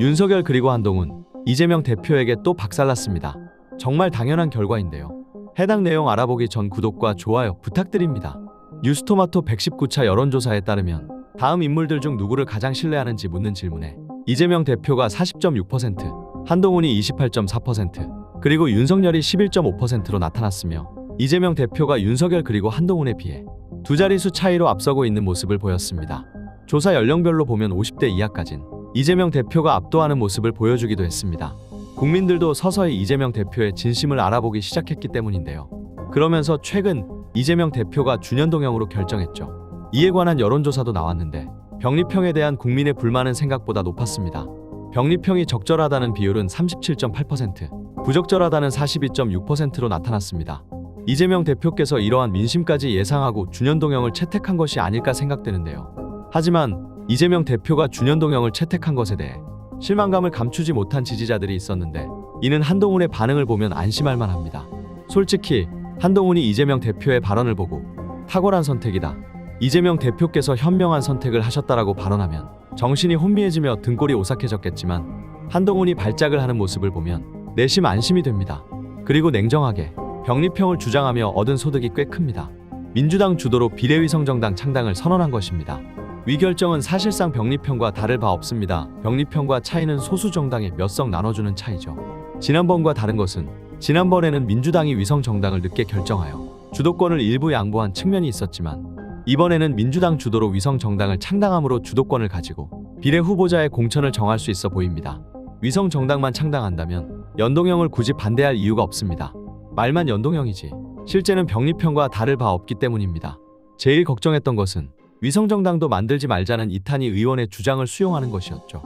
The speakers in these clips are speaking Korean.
윤석열 그리고 한동훈, 이재명 대표에게 또 박살났습니다. 정말 당연한 결과인데요. 해당 내용 알아보기 전 구독과 좋아요 부탁드립니다. 뉴스토마토 119차 여론조사에 따르면 다음 인물들 중 누구를 가장 신뢰하는지 묻는 질문에 이재명 대표가 40.6%, 한동훈이 28.4%, 그리고 윤석열이 11.5%로 나타났으며 이재명 대표가 윤석열 그리고 한동훈에 비해 두 자릿수 차이로 앞서고 있는 모습을 보였습니다. 조사 연령별로 보면 50대 이하까진 이재명 대표가 압도하는 모습을 보여주기도 했습니다. 국민들도 서서히 이재명 대표의 진심을 알아보기 시작했기 때문인데요. 그러면서 최근 이재명 대표가 준연동형으로 결정했죠. 이에 관한 여론조사도 나왔는데 병리평에 대한 국민의 불만은 생각보다 높았습니다. 병리평이 적절하다는 비율은 37.8%, 부적절하다는 42.6%로 나타났습니다. 이재명 대표께서 이러한 민심까지 예상하고 준연동형을 채택한 것이 아닐까 생각되는데요. 하지만 이재명 대표가 준연동형을 채택한 것에 대해 실망감을 감추지 못한 지지자들이 있었는데 이는 한동훈의 반응을 보면 안심할 만합니다. 솔직히 한동훈이 이재명 대표의 발언을 보고 탁월한 선택이다, 이재명 대표께서 현명한 선택을 하셨다라고 발언하면 정신이 혼미해지며 등골이 오싹해졌겠지만 한동훈이 발작을 하는 모습을 보면 내심 안심이 됩니다. 그리고 냉정하게 병리평을 주장하며 얻은 소득이 꽤 큽니다. 민주당 주도로 비례위성정당 창당을 선언한 것입니다. 위 결정은 사실상 병리평과 다를 바 없습니다. 병리평과 차이는 소수 정당에 몇 석 나눠주는 차이죠. 지난번과 다른 것은 지난번에는 민주당이 위성정당을 늦게 결정하여 주도권을 일부 양보한 측면이 있었지만 이번에는 민주당 주도로 위성정당을 창당함으로 주도권을 가지고 비례 후보자의 공천을 정할 수 있어 보입니다. 위성정당만 창당한다면 연동형을 굳이 반대할 이유가 없습니다. 말만 연동형이지 실제는 병리평과 다를 바 없기 때문입니다. 제일 걱정했던 것은 위성정당도 만들지 말자는 이탄희 의원의 주장을 수용하는 것이었죠.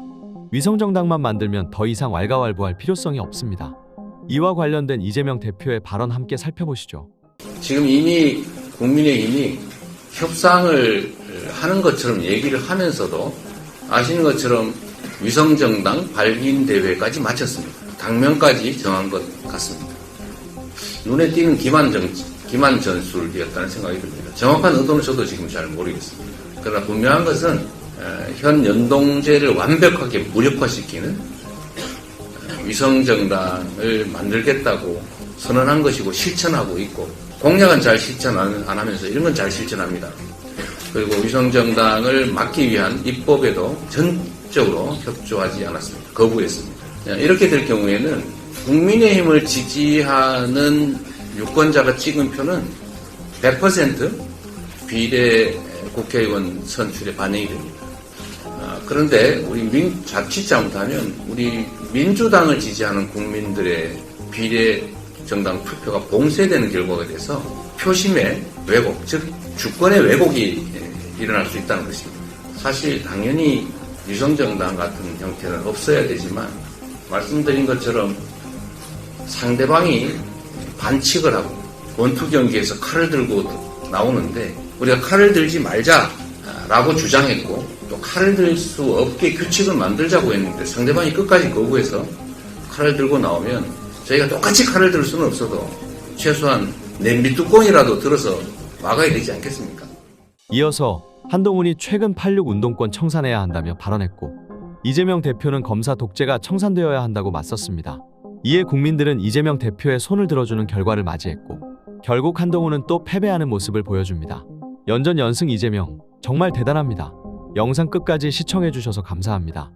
위성정당만 만들면 더 이상 왈가왈부할 필요성이 없습니다. 이와 관련된 이재명 대표의 발언 함께 살펴보시죠. 지금 이미 국민의힘이 협상을 하는 것처럼 얘기를 하면서도 아시는 것처럼 위성정당 발긴 대회까지 마쳤습니다. 당명까지 정한 것 같습니다. 눈에 띄는 기만 전술이었다는 생각이 듭니다. 정확한 의도는 저도 지금 잘 모르겠습니다. 그러나 분명한 것은 현 연동제를 완벽하게 무력화시키는 위성정당을 만들겠다고 선언한 것이고 실천하고 있고, 공약은 잘 실천 안 하면서 이런 건 잘 실천합니다. 그리고 위성정당을 막기 위한 입법에도 전적으로 협조하지 않았습니다. 거부했습니다. 이렇게 될 경우에는 국민의힘을 지지하는 유권자가 찍은 표는 100% 비례 국회의원 선출에 반영이 됩니다. 그런데 우리 자칫 잘못하면 우리 민주당을 지지하는 국민들의 비례 정당 투표가 봉쇄되는 결과가 돼서 표심의 왜곡, 즉 주권의 왜곡이 일어날 수 있다는 것입니다. 사실 당연히 위성정당 같은 형태는 없어야 되지만 말씀드린 것처럼 상대방이 반칙을 하고 원투 경기에서 칼을 들고 나오는데 우리가 칼을 들지 말자라고 주장했고 또 칼을 들 수 없게 규칙을 만들자고 했는데 상대방이 끝까지 거부해서 칼을 들고 나오면 저희가 똑같이 칼을 들 수는 없어도 최소한 냄비 뚜껑이라도 들어서 막아야 되지 않겠습니까? 이어서 한동훈이 최근 8.6 운동권 청산해야 한다며 발언했고 이재명 대표는 검사 독재가 청산되어야 한다고 맞섰습니다. 이에 국민들은 이재명 대표의 손을 들어주는 결과를 맞이했고 결국 한동훈은 또 패배하는 모습을 보여줍니다. 연전 연승 이재명 정말 대단합니다. 영상 끝까지 시청해주셔서 감사합니다.